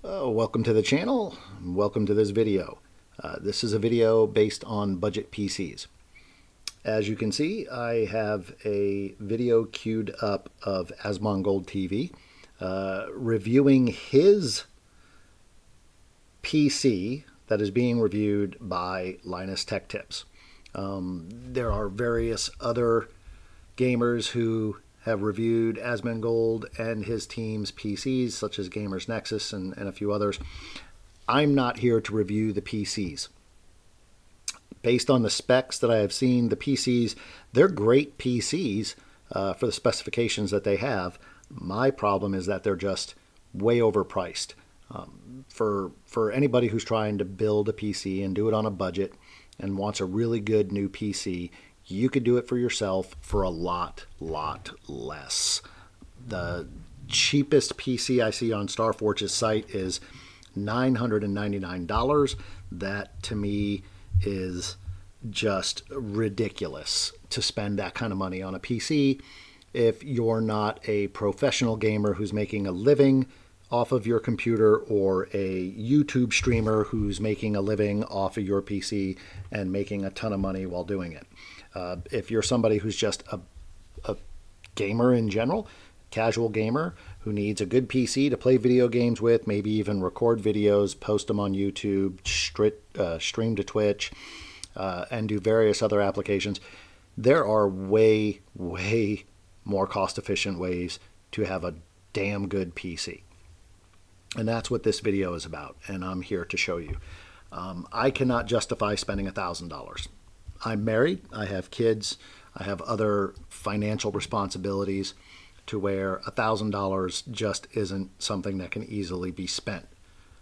Welcome to the channel. Welcome to this video. This is a video based on budget PCs. As you can see, I have a video queued up of Asmongold TV reviewing his PC that is being reviewed by Linus Tech Tips. There are various other gamers who have reviewed Asmongold and his team's PCs, such as Gamers Nexus and a few others. I'm not here to review the PCs. Based on the specs that I have seen, the PCs, they're great PCs for the specifications that they have. My problem is that they're just way overpriced. For anybody who's trying to build a PC and do it on a budget and wants a really good new PC, you could do it for yourself for a lot less. The cheapest PC I see on Starforge's site is $999. That to me is just ridiculous to spend that kind of money on a PC if you're not a professional gamer who's making a living off of your computer, or a YouTube streamer who's making a living off of your PC and making a ton of money while doing it. If you're somebody who's just a gamer in general, casual gamer who needs a good PC to play video games with, maybe even record videos, post them on YouTube, stream to Twitch, and do various other applications, there are way more cost-efficient ways to have a damn good PC. And that's what this video is about, and I'm here to show you. I cannot justify spending $1,000. I'm married, I have kids, I have other financial responsibilities to where $1,000 just isn't something that can easily be spent.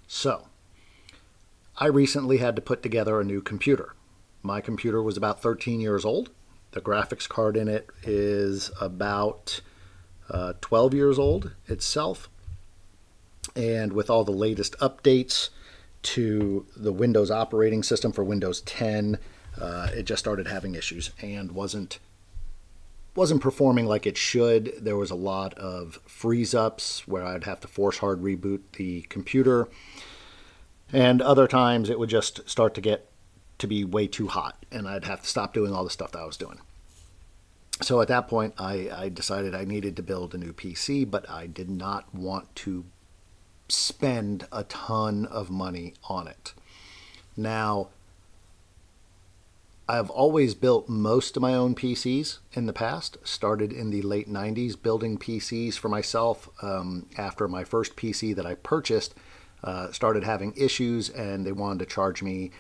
So, I recently had to put together a new computer. My computer was about 13 years old. The graphics card in it is about 12 years old itself. And with all the latest updates to the Windows operating system for Windows 10, it just started having issues and wasn't performing like it should. There was a lot of freeze-ups where I'd have to force hard reboot the computer, and other times it would just start to get to be way too hot, and I'd have to stop doing all the stuff that I was doing. So at that point, I decided I needed to build a new PC, but I did not want to spend a ton of money on it. Now, I've always built most of my own PCs in the past. Started in the late 90s building PCs for myself after my first PC that I purchased started having issues, and they wanted to charge me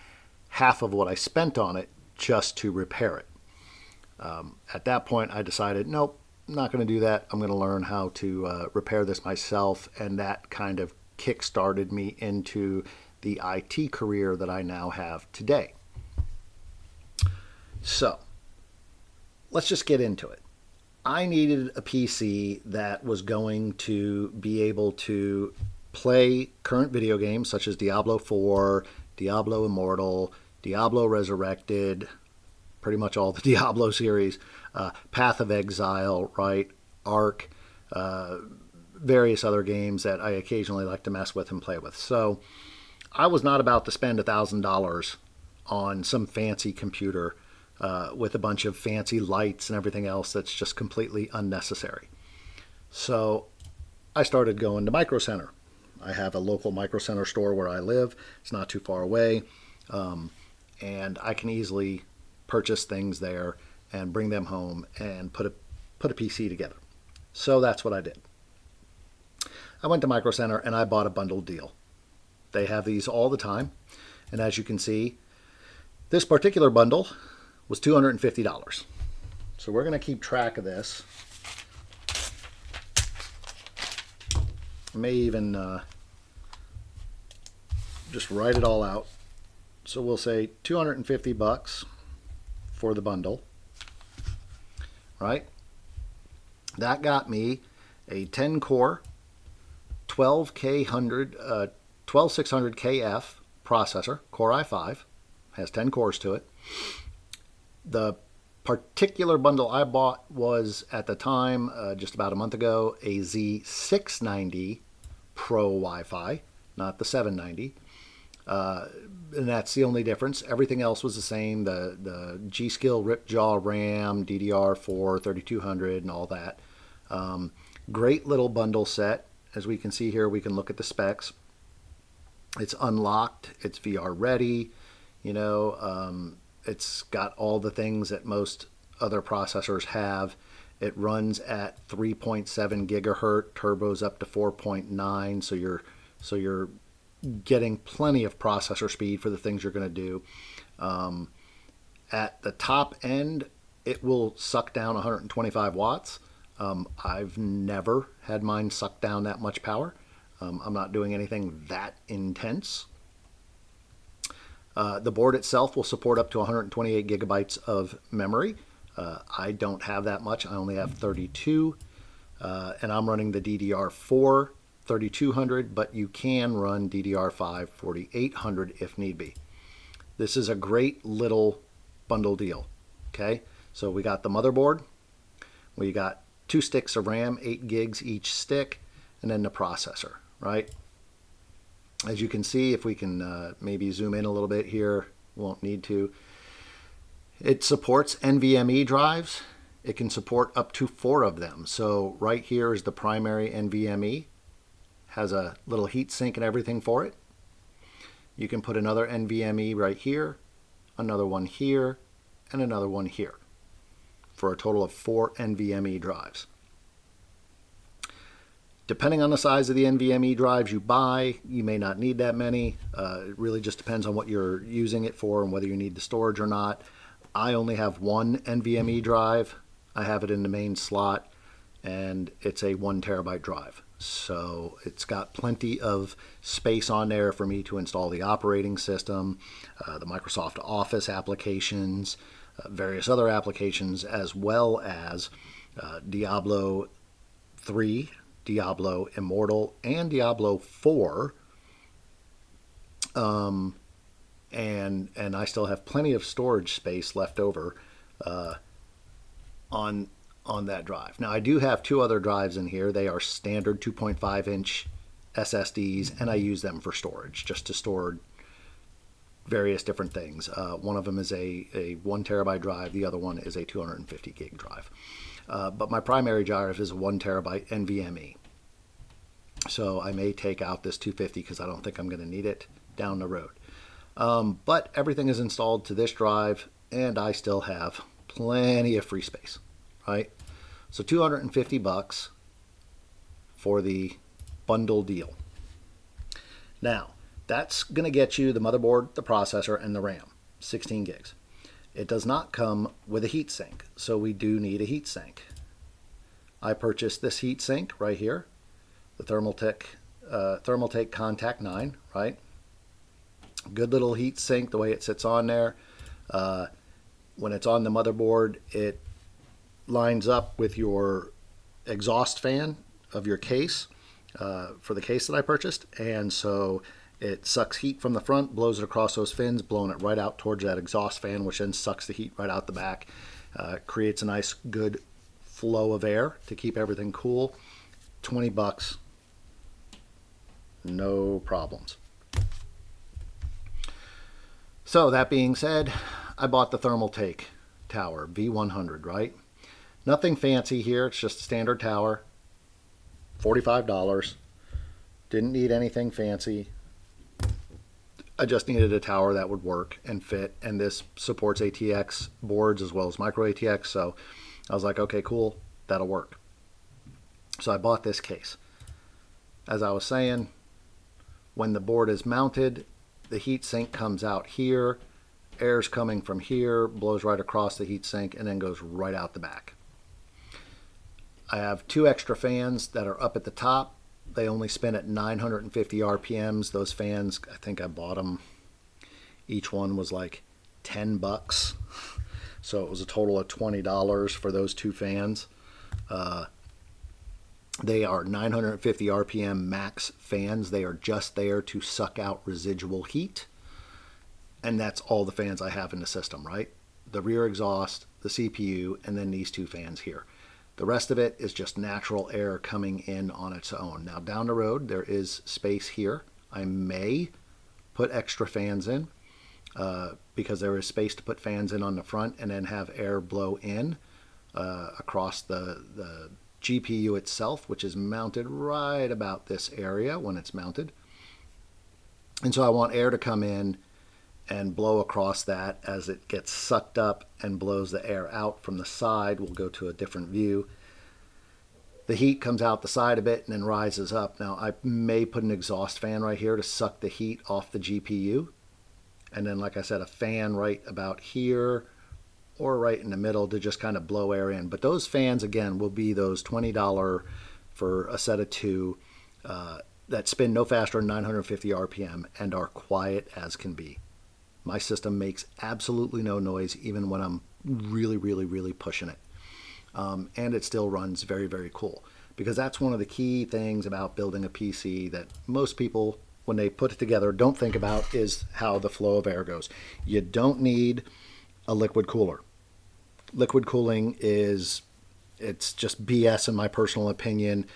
half of what I spent on it just to repair it. At that point, I decided, nope, I'm not going to do that. I'm going to learn how to repair this myself, and that kind of kick-started me into the IT career that I now have today. So, let's just get into it. I needed a PC that was going to be able to play current video games such as Diablo 4, Diablo Immortal, Diablo Resurrected, pretty much all the Diablo series, Path of Exile, right, Ark, various other games that I occasionally like to mess with and play with. So I was not about to spend $1,000 on some fancy computer with a bunch of fancy lights and everything else that's just completely unnecessary. So I started going to Micro Center. I have a local Micro Center store where I live. It's not too far away. And I can easily purchase things there and bring them home and put a PC together. So that's what I did. I went to Micro Center and I bought a bundled deal. They have these all the time. And as you can see, this particular bundle was $250. So we're going to keep track of this. I may even just write it all out. So we'll say $250 for the bundle, right? That got me a 10-core, 12600KF processor, Core i5, has 10 cores to it. The particular bundle I bought was, at the time, just about a month ago, a Z690 Pro Wi-Fi, not the 790. And that's the only difference. Everything else was the same. The G.Skill Ripjaw RAM, DDR4, 3200, and all that. Great little bundle set. As we can see here, we can look at the specs. It's unlocked. It's VR ready. You know, it's got all the things that most other processors have. It runs at 3.7 gigahertz, turbos up to 4.9. So you're getting plenty of processor speed for the things you're going to do. At the top end, it will suck down 125 watts. I've never had mine suck down that much power. I'm not doing anything that intense. The board itself will support up to 128 gigabytes of memory. I don't have that much. I only have 32. And I'm running the DDR4 3200, but you can run DDR5 4800 if need be. This is a great little bundle deal. Okay, so we got the motherboard, we got 2 sticks of RAM, 8 gigs each stick, and then the processor, right? As you can see, if we can maybe zoom in a little bit here, won't need to. It supports NVMe drives. It can support up to 4 of them. So right here is the primary NVMe. Has a little heat sink and everything for it. You can put another NVMe right here, another one here, and another one here, for a total of 4 NVMe drives. Depending on the size of the NVMe drives you buy, you may not need that many. It really just depends on what you're using it for and whether you need the storage or not. I only have 1 NVMe drive. I have it in the main slot, and it's a 1 terabyte drive. So it's got plenty of space on there for me to install the operating system, the Microsoft Office applications, various other applications, as well as Diablo 3, Diablo Immortal, and Diablo 4. And I still have plenty of storage space left over on that drive. Now I do have 2 other drives in here. They are standard 2.5 inch SSDs, and I use them for storage, just to store various different things. One of them is a 1 terabyte drive. The other one is a 250 gig drive. But my primary drive is a 1 terabyte NVMe. So I may take out this 250 because I don't think I'm going to need it down the road. But everything is installed to this drive, and I still have plenty of free space, right? So $250 for the bundle deal. Now, that's going to get you the motherboard, the processor, and the RAM, 16 gigs. It does not come with a heatsink, so we do need a heatsink. I purchased this heatsink right here, the Thermaltake Contact 9, right? Good little heatsink, the way it sits on there. When it's on the motherboard, it lines up with your exhaust fan of your case, for the case that I purchased, and so it sucks heat from the front, blows it across those fins, blowing it right out towards that exhaust fan, which then sucks the heat right out the back. Creates a nice good flow of air to keep everything cool. $20, no problems. So that being said, I bought the Thermaltake tower V100, right? Nothing fancy here, it's just a standard tower, $45. Didn't need anything fancy. I just needed a tower that would work and fit, and this supports ATX boards as well as micro ATX, so I was like, okay, cool, that'll work. So I bought this case. As I was saying, when the board is mounted, the heatsink comes out here, air's coming from here, blows right across the heatsink, and then goes right out the back. I have 2 extra fans that are up at the top. They only spin at 950 RPMs. Those fans, I think I bought them, each one was like $10. So it was a total of $20 for those 2 fans. They are 950 RPM max fans. They are just there to suck out residual heat. And that's all the fans I have in the system, right? The rear exhaust, the CPU, and then these 2 fans here. The rest of it is just natural air coming in on its own. Now down the road, there is space here I may put extra fans in because there is space to put fans in on the front and then have air blow in across the GPU itself, which is mounted right about this area when it's mounted. And so I want air to come in and blow across that as it gets sucked up and blows the air out from the side. We'll go to a different view. The heat comes out the side a bit and then rises up. Now I may put an exhaust fan right here to suck the heat off the GPU. And then, like I said, a fan right about here or right in the middle to just kind of blow air in. But those fans, again, will be those $20 for a set of two that spin no faster than 950 RPM and are quiet as can be. My system makes absolutely no noise even when I'm really, really, really pushing it. And it still runs very, very cool. Because that's one of the key things about building a PC that most people, when they put it together, don't think about is how the flow of air goes. You don't need a liquid cooler. Liquid cooling it's just BS in my personal opinion.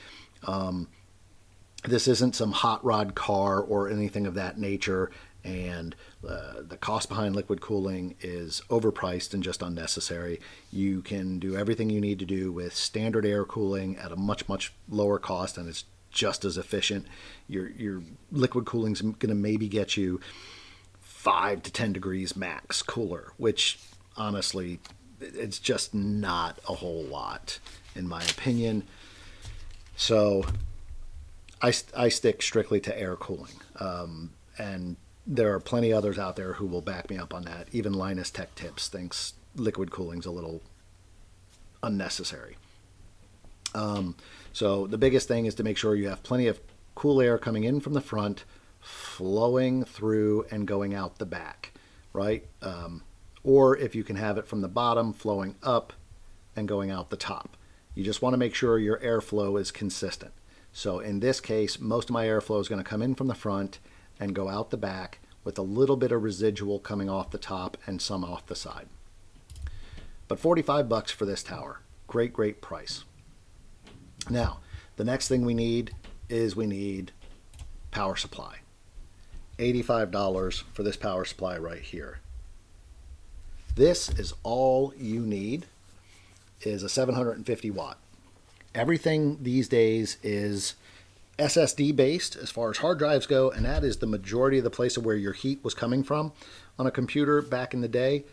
This isn't some hot rod car or anything of that nature, and the cost behind liquid cooling is overpriced and just unnecessary. You can do everything you need to do with standard air cooling at a much, much lower cost, and it's just as efficient. Your liquid cooling's going to maybe get you 5 to 10 degrees max cooler, which honestly, it's just not a whole lot in my opinion. So I stick strictly to air cooling, and there are plenty others out there who will back me up on that. Even Linus Tech Tips thinks liquid cooling's a little unnecessary. So the biggest thing is to make sure you have plenty of cool air coming in from the front, flowing through and going out the back, right? Or if you can have it from the bottom, flowing up and going out the top. You just want to make sure your airflow is consistent. So in this case, most of my airflow is going to come in from the front and go out the back with a little bit of residual coming off the top and some off the side. But $45 for this tower. Great, great price. Now, the next thing we need power supply. $85 for this power supply right here. This is all you need, is a 750 watt. Everything these days is SSD based as far as hard drives go, and that is the majority of the place where your heat was coming from on a computer back in the day,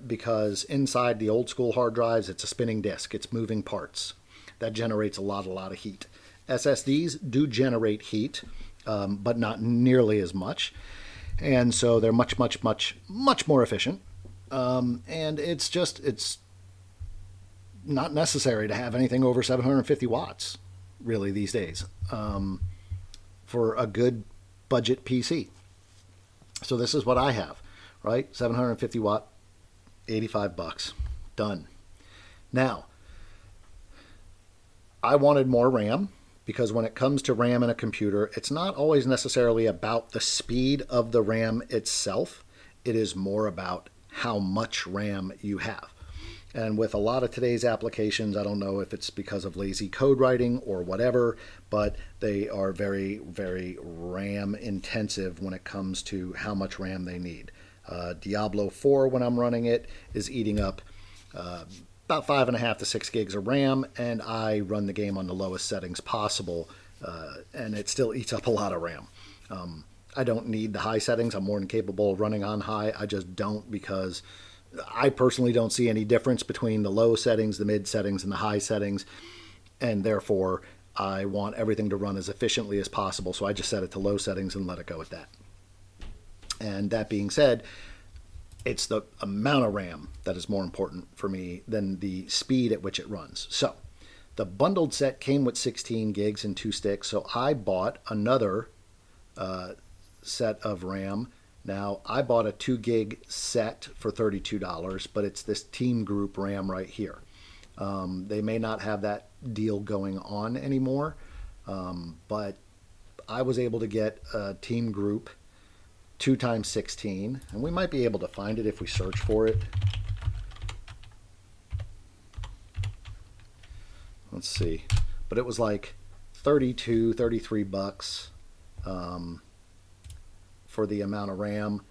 because inside the old school hard drives, it's a spinning disk. It's moving parts. That generates a lot of heat. SSDs do generate heat, but not nearly as much. And so they're much more efficient. And it's not necessary to have anything over 750 watts, really, these days, for a good budget PC. So this is what I have, right? 750 watt, $85. Done. Now, I wanted more RAM, because when it comes to RAM in a computer, it's not always necessarily about the speed of the RAM itself. It is more about how much RAM you have. And with a lot of today's applications, I don't know if it's because of lazy code writing or whatever, but they are very, very RAM intensive when it comes to how much RAM they need. Diablo 4, when I'm running it, is eating up about 5.5 to 6 gigs of RAM, and I run the game on the lowest settings possible, and it still eats up a lot of RAM. I don't need the high settings. I'm more than capable of running on high. I just don't, because I personally don't see any difference between the low settings, the mid settings, and the high settings, and therefore I want everything to run as efficiently as possible, so I just set it to low settings and let it go at that. And that being said, it's the amount of RAM that is more important for me than the speed at which it runs. So the bundled set came with 16 gigs and 2 sticks, so I bought another set of RAM. Now, I bought a 2 gig set for $32, but it's this Team Group RAM right here. They may not have that deal going on anymore, but I was able to get a Team Group 2x16, and we might be able to find it if we search for it. Let's see. But it was like 33 bucks. for the amount of RAM,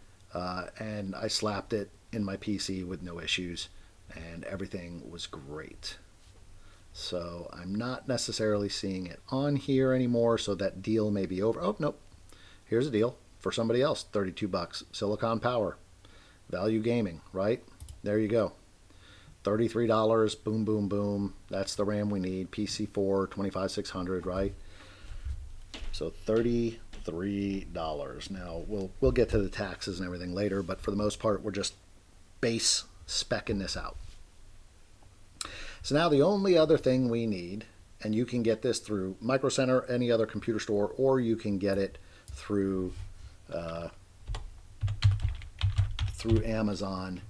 and I slapped it in my PC with no issues, and everything was great. So I'm not necessarily seeing it on here anymore, so that deal may be over. Oh, nope. Here's a deal for somebody else, $32. Silicon Power, Value Gaming, right? There you go. $33, boom, boom, boom. That's the RAM we need. PC4, 25600, right? So $33. Now, we'll get to the taxes and everything later, but for the most part, we're just base speccing this out. So now the only other thing we need, and you can get this through Micro Center, any other computer store, or you can get it through Amazon,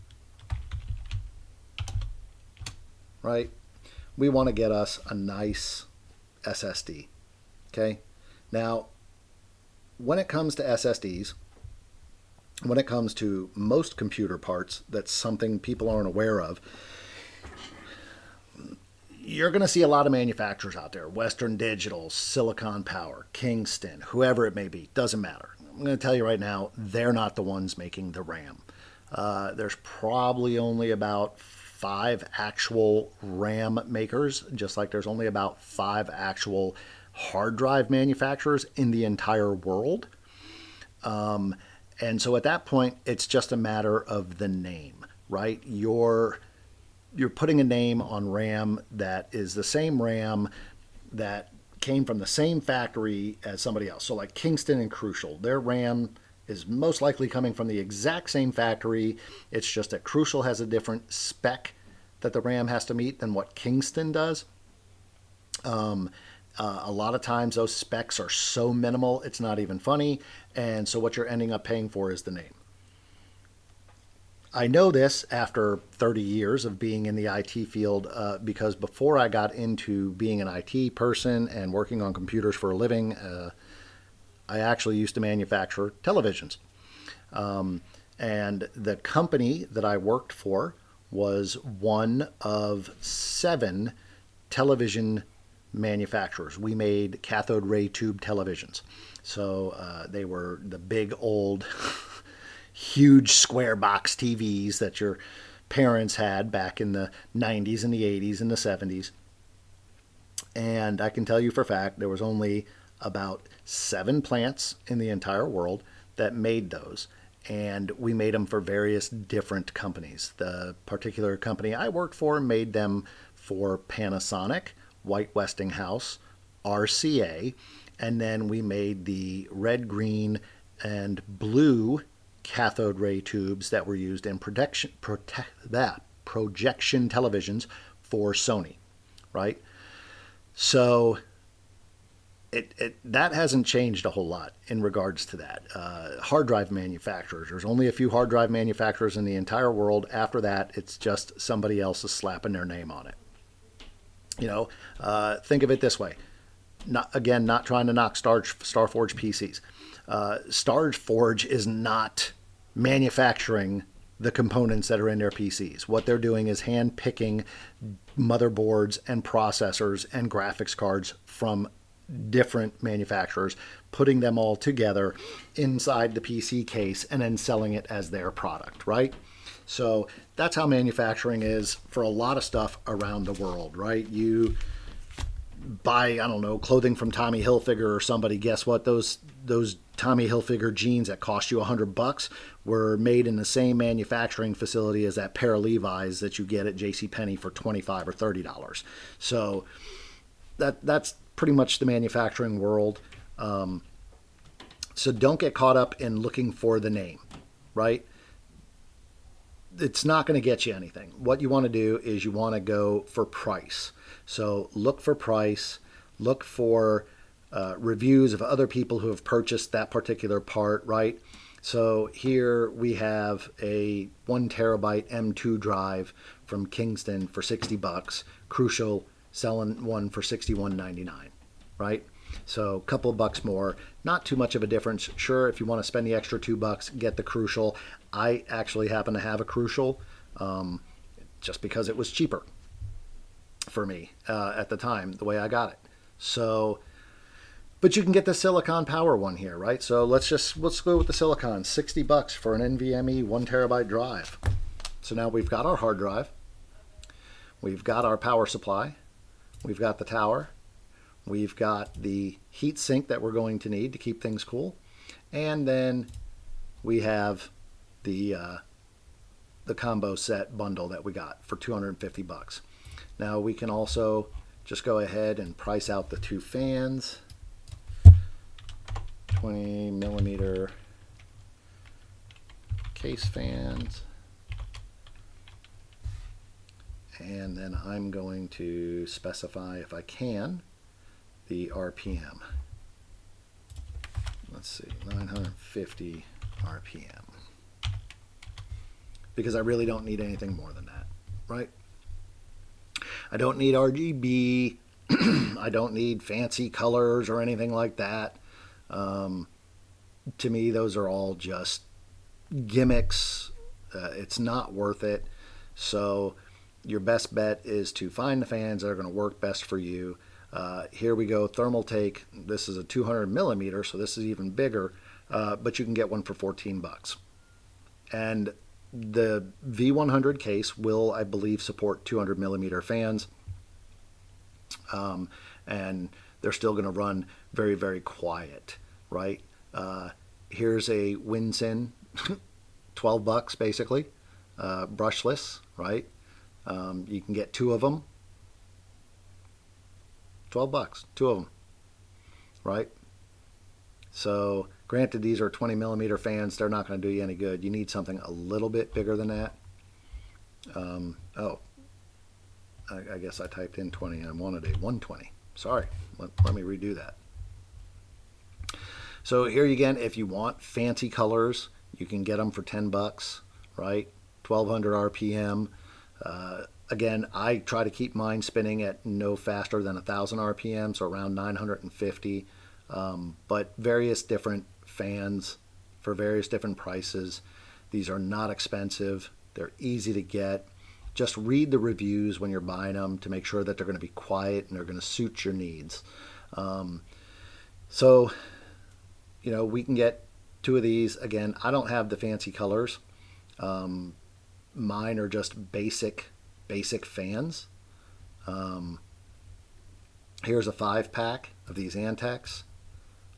right? We want to get us a nice SSD, okay? Now, when it comes to SSDs, when it comes to most computer parts, that's something people aren't aware of. You're going to see a lot of manufacturers out there, Western Digital, Silicon Power, Kingston, whoever it may be, doesn't matter. I'm going to tell you right now, they're not the ones making the RAM. There's probably only about 5 actual RAM makers, just like there's only about 5 actual hard drive manufacturers in the entire world. And so at that point, it's just a matter of the name, right? You're putting a name on RAM that is the same RAM that came from the same factory as somebody else. So like Kingston and Crucial, their RAM is most likely coming from the exact same factory. It's just that Crucial has a different spec that the RAM has to meet than what Kingston does. A lot of times those specs are so minimal, it's not even funny. And so what you're ending up paying for is the name. I know this after 30 years of being in the IT field, because before I got into being an IT person and working on computers for a living, I actually used to manufacture televisions. And the company that I worked for was one of 7 television manufacturers. We made cathode ray tube televisions. So they were the big old huge square box TVs that your parents had back in the 90s and the 80s and the 70s. And I can tell you for a fact there was only about 7 plants in the entire world that made those. And we made them for various different companies. The particular company I worked for made them for Panasonic, White Westinghouse, RCA, and then we made the red, green, and blue cathode ray tubes that were used in projection televisions for Sony, right? So that hasn't changed a whole lot in regards to that. Hard drive manufacturers, there's only a few hard drive manufacturers in the entire world. After that, it's just somebody else is slapping their name on it. You know, think of it this way. Not trying to knock Starforge PCs. Starforge is not manufacturing the components that are in their PCs. What they're doing is hand picking motherboards and processors and graphics cards from different manufacturers, putting them all together inside the PC case and then selling it as their product, right? So that's how manufacturing is for a lot of stuff around the world, right? You buy, I don't know, clothing from Tommy Hilfiger or somebody. Guess what? Those Tommy Hilfiger jeans that cost you $100 were made in the same manufacturing facility as that pair of Levi's that you get at JCPenney for $25 or $30. So that's pretty much the manufacturing world. So don't get caught up in looking for the name, right? It's not going to get you anything. What you want to do is you want to go for price. So look for price, look for reviews of other people who have purchased that particular part, right? So here we have a 1 terabyte M2 drive from Kingston for $60. Crucial selling one for $61.99, right? So a couple of bucks more, not too much of a difference. Sure, if you want to spend the extra $2, get the Crucial. I actually happen to have a Crucial just because it was cheaper for me at the time, the way I got it. So But you can get the Silicon Power one here, right? So let's go with the Silicon. $60 for an NVMe 1 TB drive. So now we've got our hard drive, we've got our power supply, we've got the tower, we've got the heat sink that we're going to need to keep things cool, and then we have the combo set bundle that we got for $250. Now we can also just go ahead and price out the 2 fans. 20mm case fans, and then I'm going to specify, if I can, the RPM. Let's see, 950 RPM, because I really don't need anything more than that, right? I don't need RGB. I don't need fancy colors or anything like that. To me, those are all just gimmicks. It's not worth it. So your best bet is to find the fans that are going to work best for you. Here we go, Thermaltake. This is a 200mm, so this is even bigger, but you can get one for $14. And the V100 case will, I believe, support 200mm fans. And they're still going to run very, very quiet, right? Here's a Winsin, $12 basically, brushless, right? You can get 2 of them, $12, 2 of them, right? So granted, these are 20mm fans. They're not going to do you any good. You need something a little bit bigger than that. I guess I typed in 20 and I wanted a 120. Sorry, let me redo that. So here again, if you want fancy colors, you can get them for $10, right? 1200 RPM. Again, I try to keep mine spinning at no faster than 1000 RPM, so around 950. But various different fans for various different prices. These are not expensive. They're easy to get. Just read the reviews when you're buying them to make sure that they're going to be quiet and they're going to suit your needs. So, you know, we can get 2 of these. Again, I don't have the fancy colors. Mine are just basic fans. Here's a 5-pack of these Antecs,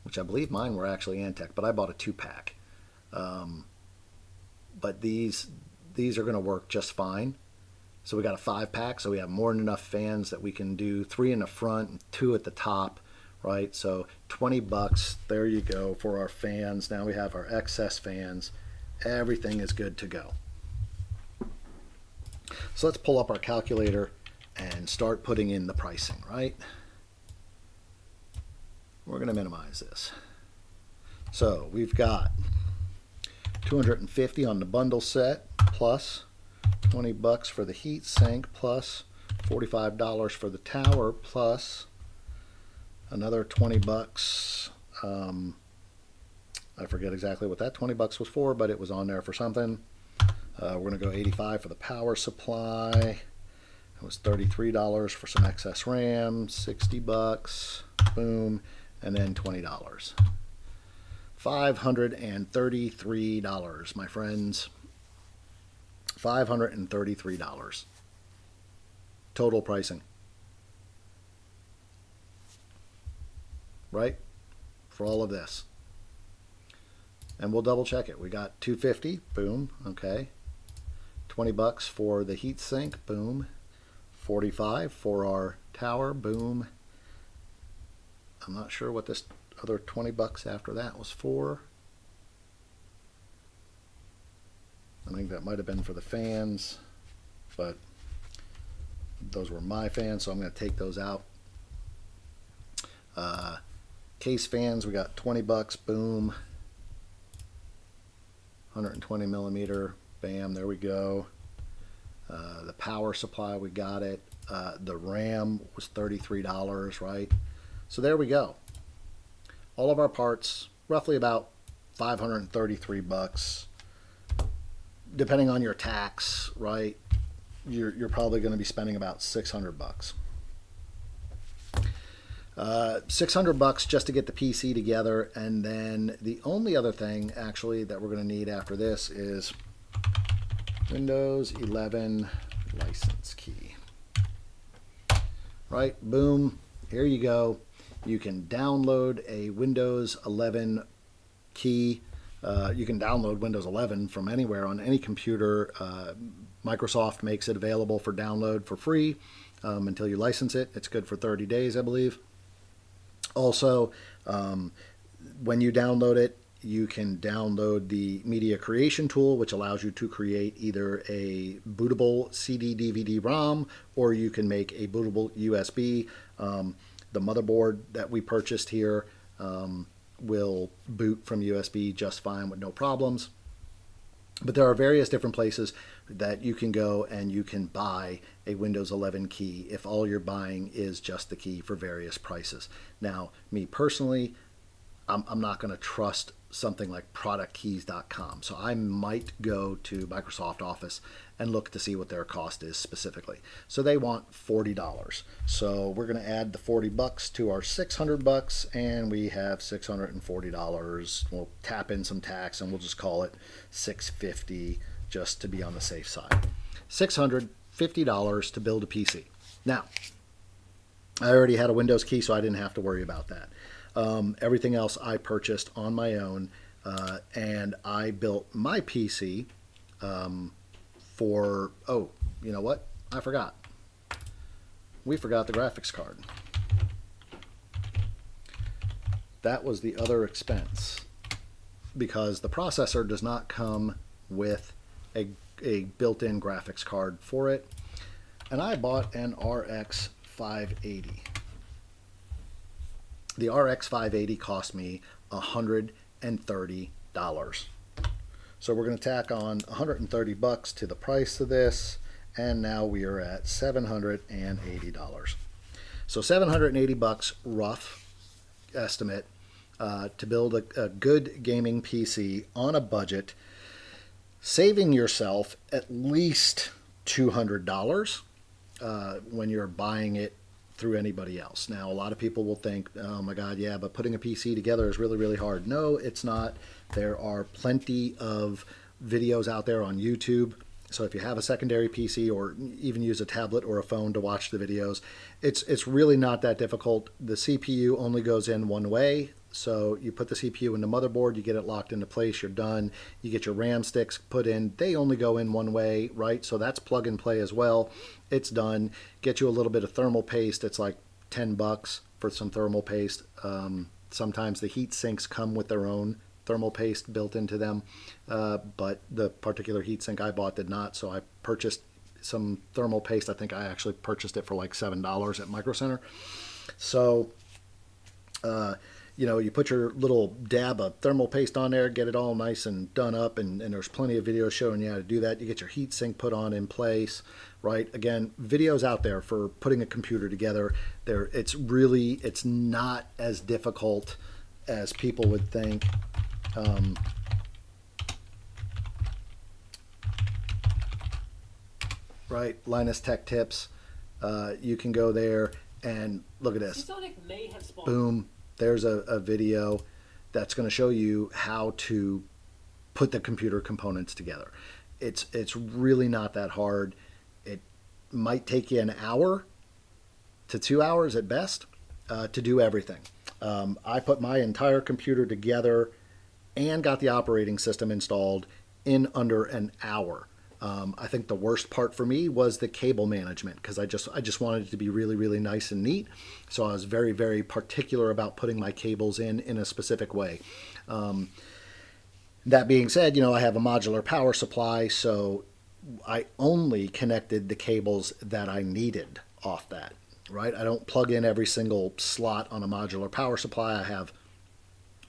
which I believe mine were actually Antec, but I bought a 2-pack. But these are going to work just fine. So we got a 5-pack, so we have more than enough fans that we can do 3 in the front and 2 at the top, right? So $20, there you go for our fans. Now we have our excess fans. Everything is good to go. So let's pull up our calculator and start putting in the pricing, right? We're going to minimize this. So we've got $250 on the bundle set, plus $20 for the heat sink, plus $45 for the tower, plus another $20. I forget exactly what that $20 was for, but it was on there for something. We're going to go $85 for the power supply. It was $33 for some excess RAM, $60, boom, and then $20. $533, my friends. $533 total pricing, right, for all of this. And we'll double check it. We got $250, boom, okay. $20 for the heat sink, boom. $45 for our tower, boom. I'm not sure what this other $20 after that was for. I think that might have been for the fans, but those were my fans, so I'm going to take those out. Case fans, we got $20, boom. 120mm, bam, there we go. The power supply, we got it. The RAM was $33, right? So there we go. All of our parts, roughly about $533. Depending on your tax, right, you're probably going to be spending about $600. $600 just to get the PC together, and then the only other thing actually that we're going to need after this is Windows 11 license key. Right, boom, here you go. You can download a Windows 11 key. You can download Windows 11 from anywhere on any computer. Microsoft makes it available for download for free until you license it. It's good for 30 days, I believe. Also, when you download it, you can download the media creation tool, which allows you to create either a bootable CD DVD ROM, or you can make a bootable USB. The motherboard that we purchased here will boot from USB just fine with no problems. But there are various different places that you can go and you can buy a Windows 11 key if all you're buying is just the key for various prices. Now, me personally, I'm not going to trust something like productkeys.com. So I might go to Microsoft Office and look to see what their cost is specifically. So they want $40. So we're going to add the $40 to our $600, and we have $640. We'll tap in some tax and we'll just call it $650 just to be on the safe side. $650 to build a PC. Now, I already had a Windows key, so I didn't have to worry about that. Everything else I purchased on my own, and I built my PC for, oh, you know what? I forgot. We forgot the graphics card. That was the other expense, because the processor does not come with a built-in graphics card for it. And I bought an RX 580. The RX 580 cost me $130. So we're going to tack on $130 to the price of this, and now we are at $780. So $780 rough estimate to build a good gaming PC on a budget, saving yourself at least $200 when you're buying it through anybody else. Now, a lot of people will think, oh my God, yeah, but putting a PC together is really, really hard. No, it's not. There are plenty of videos out there on YouTube. So if you have a secondary PC or even use a tablet or a phone to watch the videos, it's really not that difficult. The CPU only goes in one way. So you put the CPU in the motherboard, you get it locked into place, you're done. You get your RAM sticks put in. They only go in one way, right? So that's plug and play as well. It's done. Get you a little bit of thermal paste. It's like $10 for some thermal paste. Sometimes the heat sinks come with their own thermal paste built into them, but the particular heat sink I bought did not, so I purchased some thermal paste. I think I actually purchased it for like $7 at Micro Center. So you know, you put your little dab of thermal paste on there, get it all nice and done up, and there's plenty of videos showing you how to do that. You get your heat sink put on in place, right? Again, videos out there for putting a computer together. It's not as difficult as people would think. Right, Linus Tech Tips. You can go there and look at this. Boom. There's a video that's going to show you how to put the computer components together. It's really not that hard. It might take you an hour to 2 hours at best to do everything. I put my entire computer together and got the operating system installed in under an hour. I think the worst part for me was the cable management, because I just wanted it to be really, really nice and neat. So I was very, very particular about putting my cables in a specific way. That being said, you know, I have a modular power supply, so I only connected the cables that I needed off that, right? I don't plug in every single slot on a modular power supply. I have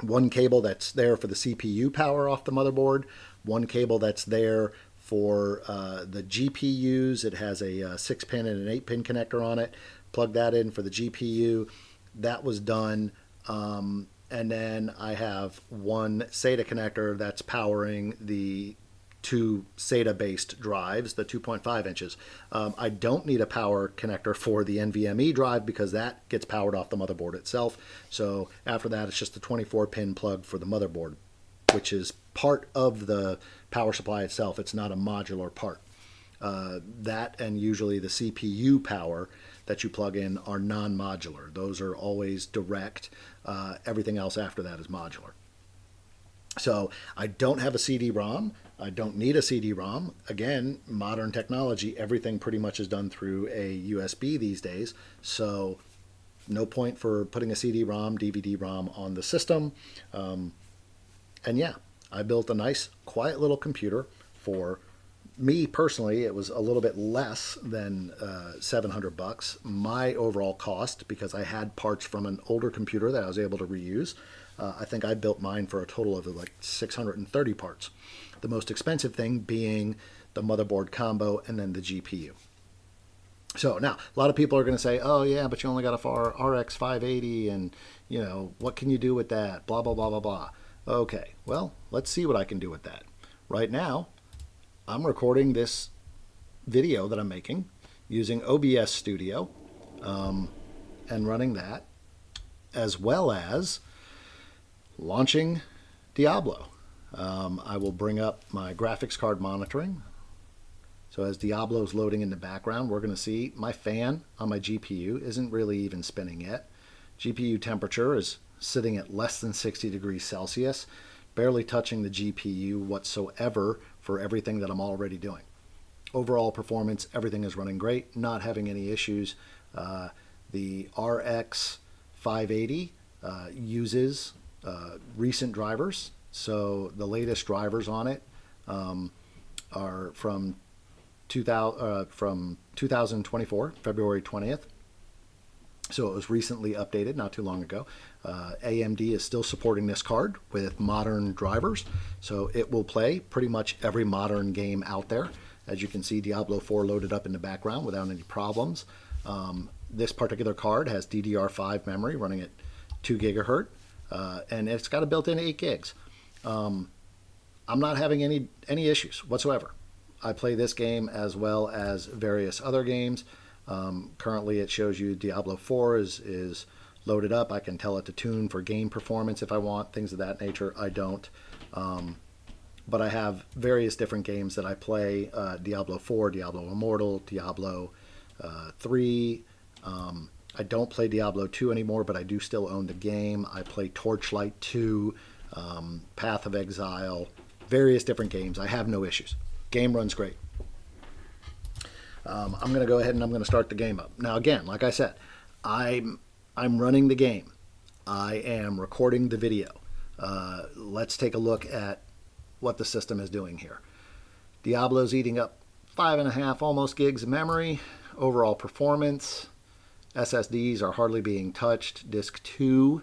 one cable that's there for the CPU power off the motherboard, one cable that's there for the GPUs. It has a 6-pin and an 8-pin connector on it. Plug that in for the GPU. That was done. And then I have one SATA connector that's powering the two SATA-based drives, the 2.5 inches. I don't need a power connector for the NVMe drive because that gets powered off the motherboard itself. So after that, it's just a 24-pin plug for the motherboard, which is part of the power supply itself. It's not a modular part. That and usually the CPU power that you plug in are non-modular. Those are always direct. Everything else after that is modular. So I don't have a CD-ROM. I don't need a CD-ROM. Again, modern technology, everything pretty much is done through a USB these days. So no point for putting a CD-ROM, DVD-ROM on the system. And yeah, I built a nice, quiet little computer. For me personally, it was a little bit less than $700. My overall cost, because I had parts from an older computer that I was able to reuse, I think I built mine for a total of like 630 parts. The most expensive thing being the motherboard combo and then the GPU. So now, a lot of people are going to say, oh yeah, but you only got a RX 580 and, you know, what can you do with that? Blah, blah, blah, blah, blah. Okay, well, let's see what I can do with that. Right now, I'm recording this video that I'm making using OBS Studio and running that, as well as launching Diablo. I will bring up my graphics card monitoring. So as Diablo's loading in the background, we're going to see my fan on my GPU isn't really even spinning yet. GPU temperature is sitting at less than 60 degrees Celsius, barely touching the GPU whatsoever for everything that I'm already doing. Overall performance, everything is running great, not having any issues. The RX 580 uses recent drivers, so the latest drivers on it are from 2024, February 20th. So it was recently updated, not too long ago. AMD is still supporting this card with modern drivers, so it will play pretty much every modern game out there. As you can see, Diablo 4 loaded up in the background without any problems. This particular card has DDR5 memory running at 2 gigahertz, and it's got a built-in 8 gigs. I'm not having any issues whatsoever. I play this game as well as various other games. Currently it shows you Diablo 4 is loaded up. I can tell it to tune for game performance if I want, things of that nature. I don't. But I have various different games that I play, Diablo 4, Diablo Immortal, Diablo 3. I don't play Diablo 2 anymore, but I do still own the game. I play Torchlight 2, Path of Exile, various different games. I have no issues. Game runs great. I'm going to go ahead and I'm going to start the game up. Now again, like I said, I'm running the game. I am recording the video. Let's take a look at what the system is doing here. Diablo's eating up 5.5 almost gigs of memory. Overall performance, SSDs are hardly being touched. Disk 2,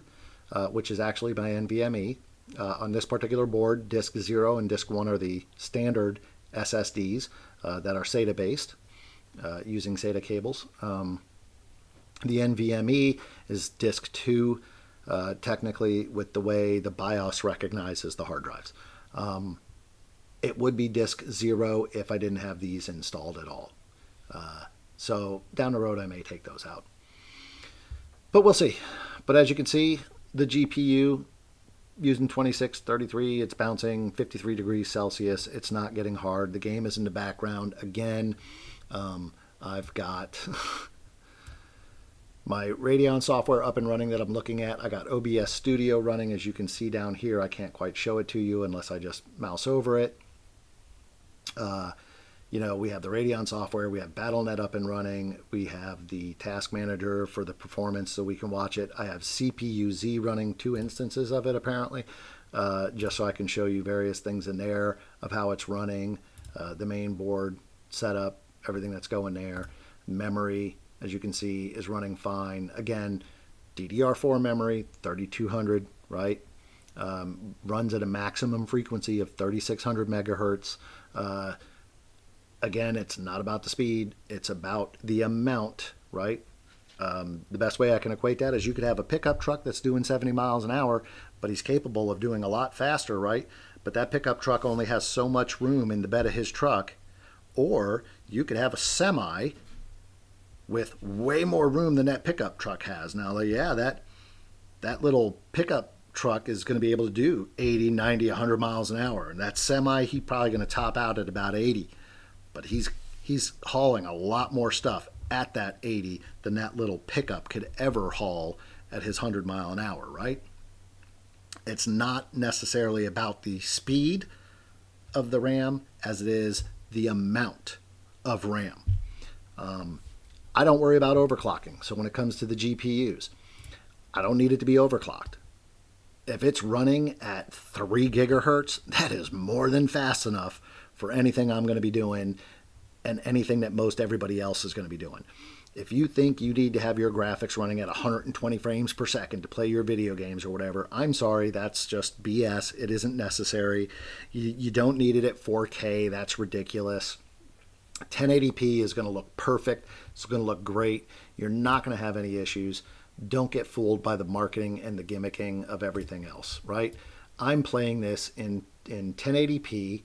which is actually my NVMe. On this particular board, Disk 0 and Disk 1 are the standard SSDs that are SATA based, using SATA cables. The NVMe is Disk 2, technically, with the way the BIOS recognizes the hard drives. It would be Disk 0 if I didn't have these installed at all. So down the road I may take those out. But we'll see. But as you can see, the GPU using 2633, it's bouncing 53 degrees Celsius. It's not getting hard. The game is in the background. Again, I've got my Radeon software up and running that I'm looking at. I got OBS Studio running, as you can see down here. I can't quite show it to you unless I just mouse over it. You know, we have the Radeon software, we have Battle.net up and running, we have the Task Manager for the performance so we can watch it. I have CPU-Z running 2 instances of it apparently, just so I can show you various things in there of how it's running, the main board setup, everything that's going there. Memory, as you can see, is running fine. Again, DDR4 memory, 3200, right? Runs at a maximum frequency of 3600 megahertz. Again, it's not about the speed, it's about the amount, right? The best way I can equate that is you could have a pickup truck that's doing 70 miles an hour, but he's capable of doing a lot faster, right? But that pickup truck only has so much room in the bed of his truck. Or you could have a semi with way more room than that pickup truck has. Now, yeah, that little pickup truck is going to be able to do 80, 90, 100 miles an hour. And that semi, he's probably going to top out at about 80. But he's hauling a lot more stuff at that 80 than that little pickup could ever haul at his 100 mile an hour, right? It's not necessarily about the speed of the RAM as it is the amount of RAM. I don't worry about overclocking. So when it comes to the GPUs, I don't need it to be overclocked. If it's running at 3 gigahertz, that is more than fast enough for anything I'm going to be doing and anything that most everybody else is going to be doing. If you think you need to have your graphics running at 120 frames per second to play your video games or whatever, I'm sorry, that's just BS. It isn't necessary. You don't need it at 4K. That's ridiculous. 1080p is going to look perfect. It's going to look great. You're not going to have any issues. Don't get fooled by the marketing and the gimmicking of everything else, right? I'm playing this in 1080p,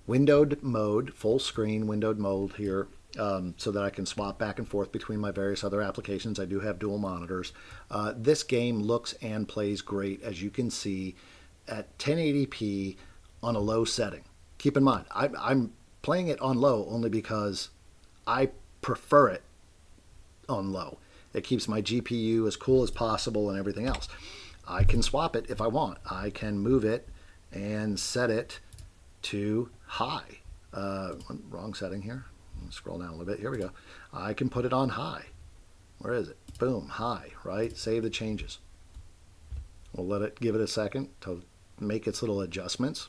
windowed mode, full screen windowed mode here, so that I can swap back and forth between my various other applications. I do have dual monitors. This game looks and plays great, as you can see, at 1080p on a low setting. Keep in mind, I'm playing it on low only because I prefer it on low. It keeps my GPU as cool as possible and everything else. I can swap it if I want. I can move it and set it to high. Wrong setting here. Scroll down a little bit. Here we go. I can put it on high. Where is it? Boom, high, right? Save the changes. We'll give it a second to make its little adjustments.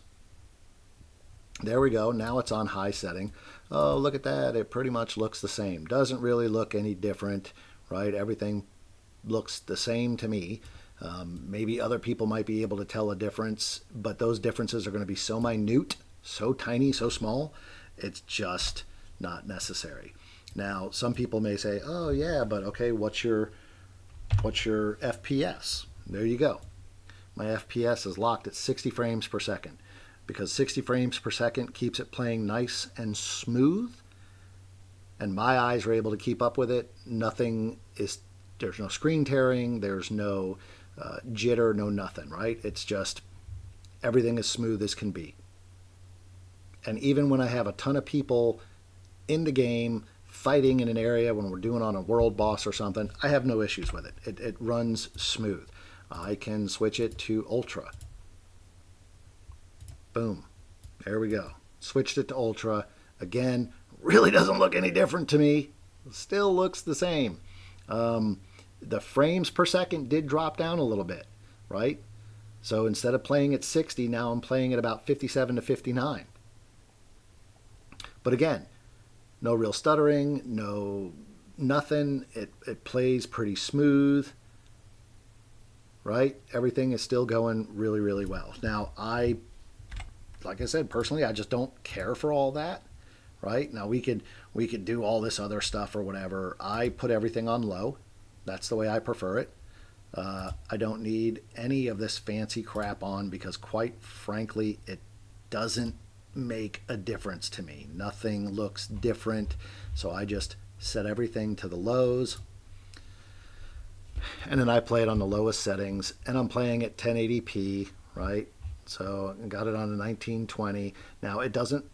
There we go. Now it's on high setting. Oh, look at that. It pretty much looks the same. Doesn't really look any different, right? Everything looks the same to me. Maybe other people might be able to tell a difference, but those differences are going to be so minute, so tiny, so small, it's just not necessary. Now, some people may say, oh yeah, but okay, what's your FPS? There you go. My FPS is locked at 60 frames per second because 60 frames per second keeps it playing nice and smooth, and my eyes are able to keep up with it. There's no screen tearing, there's no jitter, no nothing, right? It's just everything as smooth as can be. And even when I have a ton of people in the game fighting in an area, when we're doing on a world boss or something, I have no issues with it. It runs smooth. I can switch it to Ultra. Boom. There we go. Switched it to Ultra. Again, really doesn't look any different to me. Still looks the same. The frames per second did drop down a little bit, right? So instead of playing at 60, now I'm playing at about 57 to 59. But again, no real stuttering, nothing. It plays pretty smooth, right? Everything is still going really, really well. Now, like I said, personally, I just don't care for all that, right? Now, we could do all this other stuff or whatever. I put everything on low. That's the way I prefer it. I don't need any of this fancy crap on because, quite frankly, it doesn't make a difference to me. Nothing looks different. So I just set everything to the lows. And then I play it on the lowest settings. And I'm playing at 1080p, right? So I got it on a 1920. Now it doesn't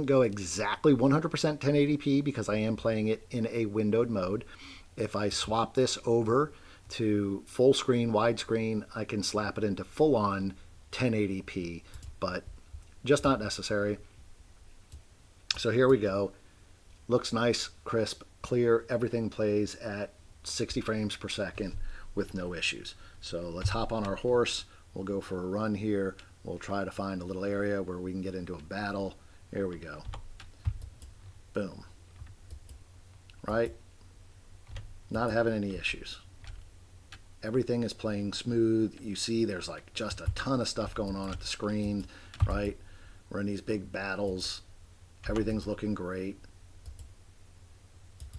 go exactly 100% 1080p because I am playing it in a windowed mode. If I swap this over to full screen, widescreen, I can slap it into full on 1080p, but just not necessary. So here we go. Looks nice, crisp, clear. Everything plays at 60 frames per second with no issues. So let's hop on our horse. We'll go for a run here. We'll try to find a little area where we can get into a battle. Here we go. Boom. Right? Not having any issues. Everything is playing smooth. You see there's like just a ton of stuff going on at the screen, right? We're in these big battles. Everything's looking great.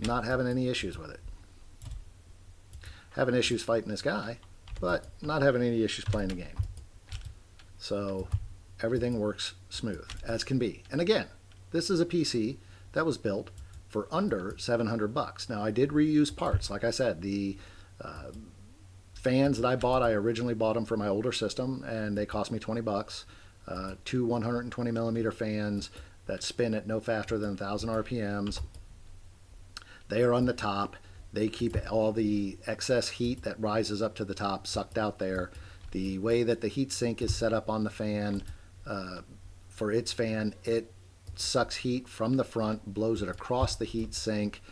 Not having any issues with it. having issues fighting this guy, but not having any issues playing the game. So everything works smooth as can be. And again, this is a PC that was built for under $700. Now I did reuse parts. Like I said, the fans that I bought, I originally bought them for my older system, and they cost me $20. Two 120 millimeter fans that spin at no faster than 1,000 RPMs. They are on the top. They keep all the excess heat that rises up to the top sucked out there. The way that the heat sink is set up on the fan, for its fan, it sucks heat from the front, blows it across the heat sink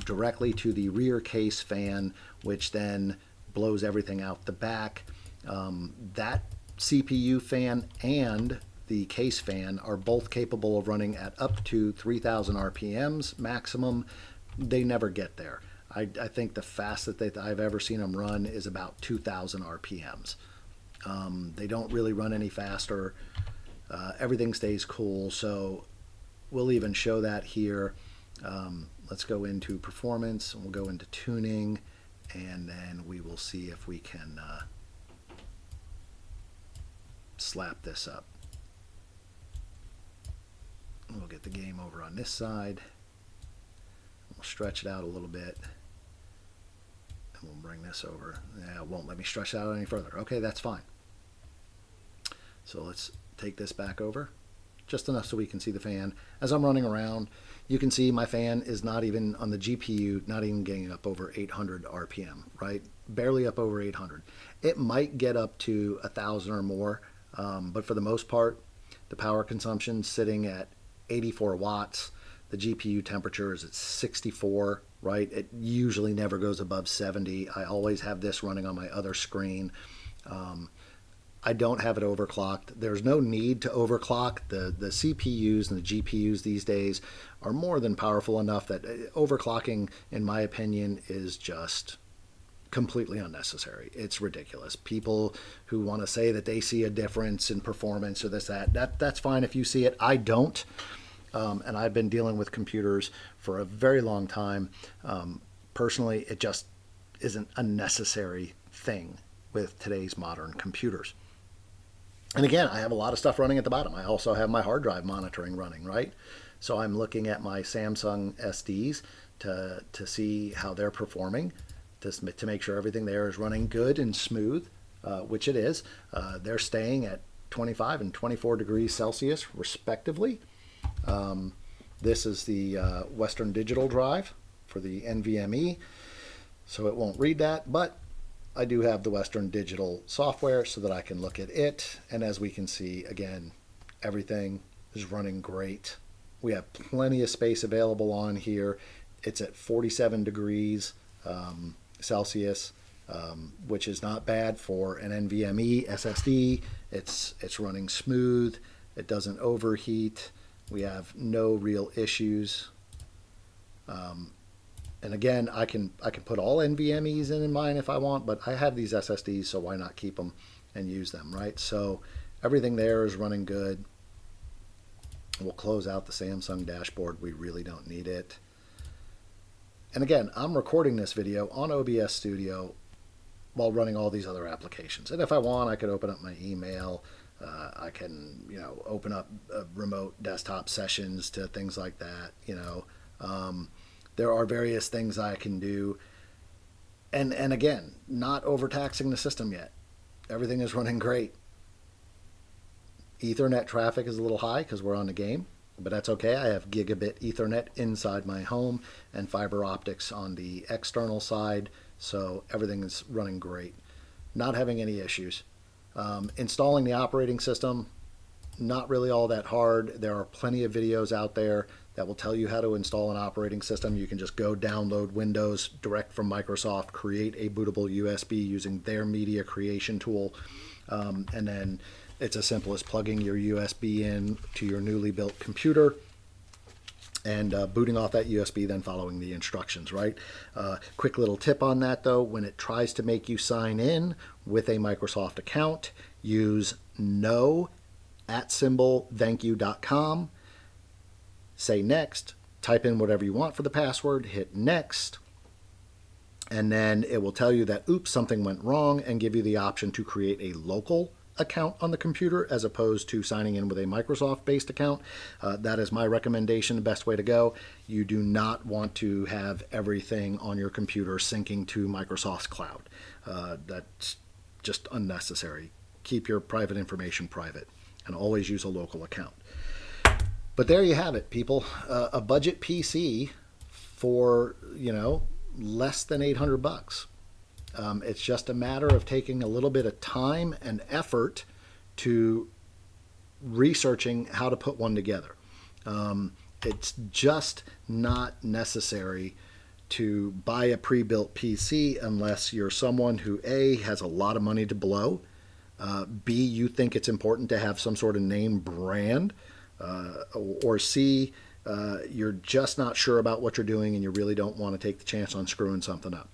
directly to the rear case fan, which then blows everything out the back. That CPU fan and the case fan are both capable of running at up to 3,000 RPMs maximum. They never get there. I think the fastest that I've ever seen them run is about 2,000 RPMs. They don't really run any faster. Everything stays cool, so we'll even show that here. Let's go into performance, and we'll go into tuning, and then we will see if we can slap this up. We'll get the game over on this side. We'll stretch it out a little bit. And we'll bring this over. Yeah, it won't let me stretch it out any further. Okay, that's fine. So let's take this back over. Just enough so we can see the fan. As I'm running around, you can see my fan is not even on the GPU, not even getting up over 800 RPM, right? Barely up over 800. It might get up to 1,000 or more, but for the most part, the power consumption sitting at 84 watts. The GPU temperature is at 64, right? It usually never goes above 70. I always have this running on my other screen. I don't have it overclocked. There's no need to overclock. The CPUs and the GPUs these days are more than powerful enough that overclocking, in my opinion, is just completely unnecessary. It's ridiculous. People who want to say that they see a difference in performance or that's fine if you see it. I don't. And I've been dealing with computers for a very long time. Personally, it just isn't a necessary thing with today's modern computers. And again, I have a lot of stuff running at the bottom. I also have my hard drive monitoring running, right? So I'm looking at my Samsung SDs to see how they're performing, to make sure everything there is running good and smooth, which it is. They're staying at 25 and 24 degrees Celsius, respectively. This is the Western Digital drive for the NVMe, so it won't read that, but I do have the Western Digital software so that I can look at it, and as we can see, again, everything is running great. We have plenty of space available on here. It's at 47 degrees Celsius, which is not bad for an NVMe SSD. It's running smooth. It doesn't overheat. We have no real issues. And again, I can put all NVMEs in mine if I want, but I have these SSDs, so why not keep them and use them, right? So everything there is running good. We'll close out the Samsung dashboard. We really don't need it. And again, I'm recording this video on OBS Studio while running all these other applications. And if I want, I could open up my email. I can, open up remote desktop sessions to things like that. There are various things I can do. And again, not overtaxing the system yet. Everything is running great. Ethernet traffic is a little high because we're on the game, but that's okay. I have gigabit Ethernet inside my home and fiber optics on the external side, so everything is running great. Not having any issues. Installing the operating system, not really all that hard. There are plenty of videos out there that will tell you how to install an operating system. You can just go download Windows direct from Microsoft, create a bootable USB using their media creation tool, and then it's as simple as plugging your USB in to your newly built computer and booting off that USB, then following the instructions, right? Quick little tip on that though, when it tries to make you sign in with a Microsoft account, use no@thankyou.com, say next, type in whatever you want for the password, hit next, And then it will tell you that, oops, something went wrong, and give you the option to create a local account on the computer as opposed to signing in with a Microsoft based account. That is my recommendation, the best way to go. You do not want to have everything on your computer syncing to Microsoft's cloud. That's just unnecessary. Keep your private information private and always use a local account. But there you have it, people. A budget PC for, less than $800. It's just a matter of taking a little bit of time and effort to researching how to put one together. It's just not necessary to buy a pre-built PC unless you're someone who A, has a lot of money to blow, B, you think it's important to have some sort of name brand, or C, you're just not sure about what you're doing and you really don't want to take the chance on screwing something up.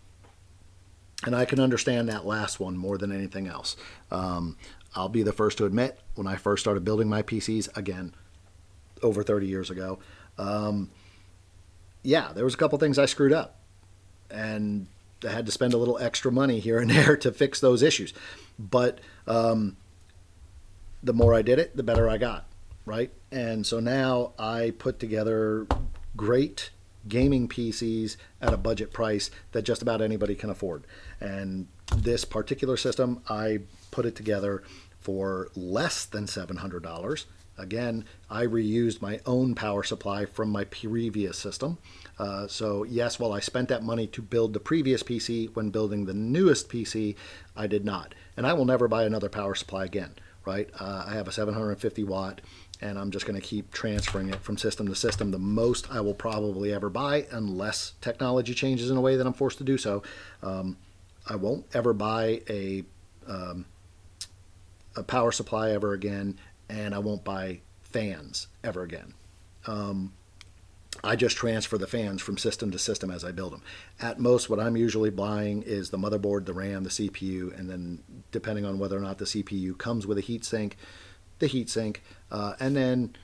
And I can understand that last one more than anything else. I'll be the first to admit, when I first started building my PCs, again, over 30 years ago, there was a couple things I screwed up. And I had to spend a little extra money here and there to fix those issues. But the more I did it, the better I got, right? And so now I put together great gaming PCs at a budget price that just about anybody can afford. And this particular system, I put it together for less than $700. Again, I reused my own power supply from my previous system. So yes, while I spent that money to build the previous PC, when building the newest PC, I did not. And I will never buy another power supply again, right? I have a 750 watt, and I'm just going to keep transferring it from system to system. The most I will probably ever buy, unless technology changes in a way that I'm forced to do so, I won't ever buy a power supply ever again, and I won't buy fans ever again. I just transfer the fans from system to system as I build them. At most, what I'm usually buying is the motherboard, the RAM, the CPU, and then depending on whether or not the CPU comes with a heatsink, the heatsink, and then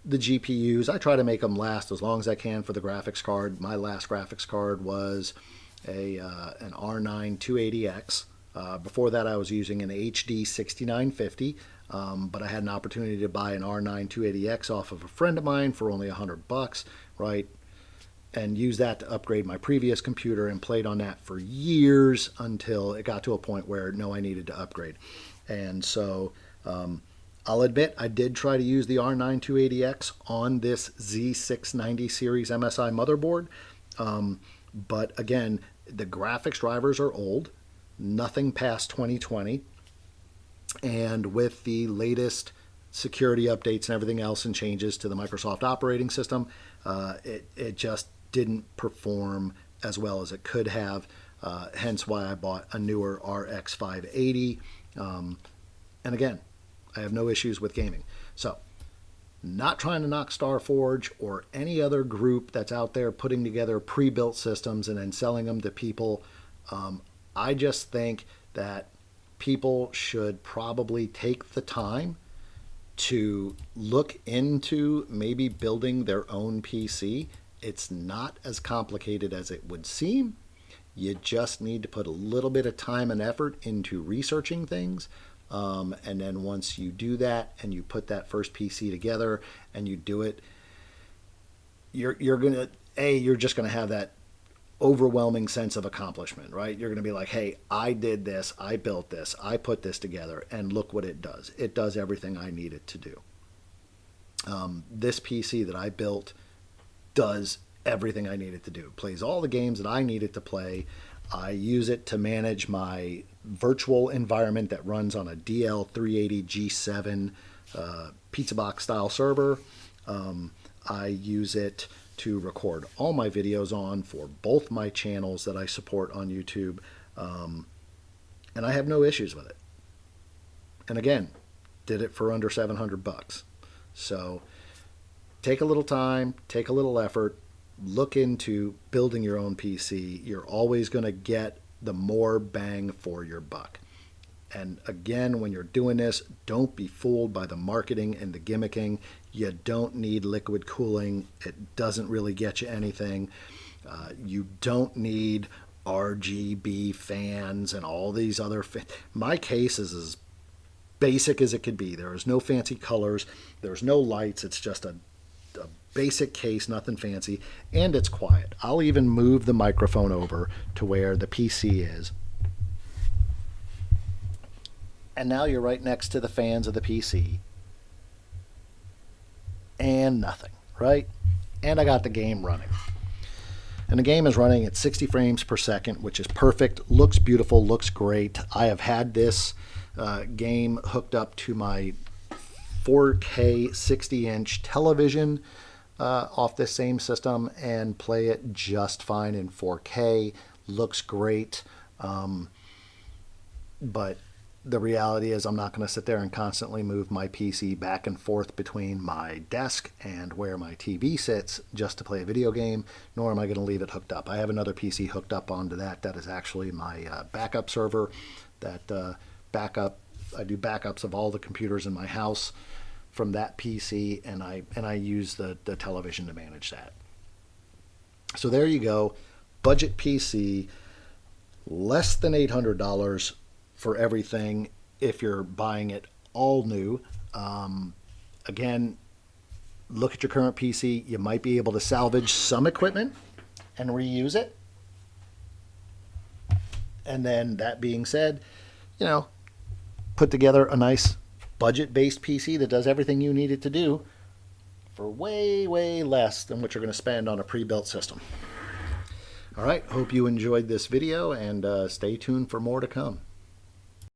the GPUs. I try to make them last as long as I can for the graphics card. My last graphics card was an R9 280X. Before that, I was using an HD 6950, but I had an opportunity to buy an R9 280X off of a friend of mine for only $100, right? And use that to upgrade my previous computer, and played on that for years until it got to a point where no, I needed to upgrade. And so I'll admit I did try to use the R9 280X on this Z690 series MSI motherboard, but again, the graphics drivers are old. Nothing past 2020, and with the latest security updates and everything else and changes to the Microsoft operating system, it just didn't perform as well as it could have, hence why I bought a newer RX 580. And again, I have no issues with gaming. So, not trying to knock StarForge or any other group that's out there putting together pre-built systems and then selling them to people. I just think that people should probably take the time to look into maybe building their own PC. It's not as complicated as it would seem. You just need to put a little bit of time and effort into researching things. And then once you do that and you put that first PC together and you do it, you're just going to have that overwhelming sense of accomplishment, right? You're going to be like, hey, I did this, I built this, I put this together, and look what it does. It does everything I need it to do. This PC that I built does everything I need it to do. It plays all the games that I need it to play. I use it to manage my virtual environment that runs on a DL380 G7 pizza box style server. I use it to record all my videos on for both my channels that I support on YouTube. And I have no issues with it. And again, did it for under $700. So take a little time, take a little effort, look into building your own PC. You're always going to get the more bang for your buck. And again, when you're doing this, don't be fooled by the marketing and the gimmicking. You don't need liquid cooling. It doesn't really get you anything. You don't need RGB fans and all these other my case is as basic as it could be. There is no fancy colors, there's no lights. It's just a basic case, nothing fancy, and it's quiet. I'll even move the microphone over to where the PC is. And now you're right next to the fans of the PC. And nothing, right? And I got the game running. And the game is running at 60 frames per second, which is perfect. Looks beautiful, looks great. I have had this game hooked up to my 4K 60-inch television off this same system and play it just fine in 4K. Looks great. But the reality is I'm not going to sit there and constantly move my PC back and forth between my desk and where my TV sits just to play a video game, nor am I going to leave it hooked up. I have another PC hooked up onto that. That is actually my backup server. I do backups of all the computers in my house from that PC, and I use the television to manage that. So there you go. Budget PC, less than $800 for everything if you're buying it all new. Again, look at your current PC. You might be able to salvage some equipment and reuse it. And then that being said, put together a nice budget-based PC that does everything you need it to do for way, way less than what you're going to spend on a pre-built system. All right, hope you enjoyed this video, and stay tuned for more to come.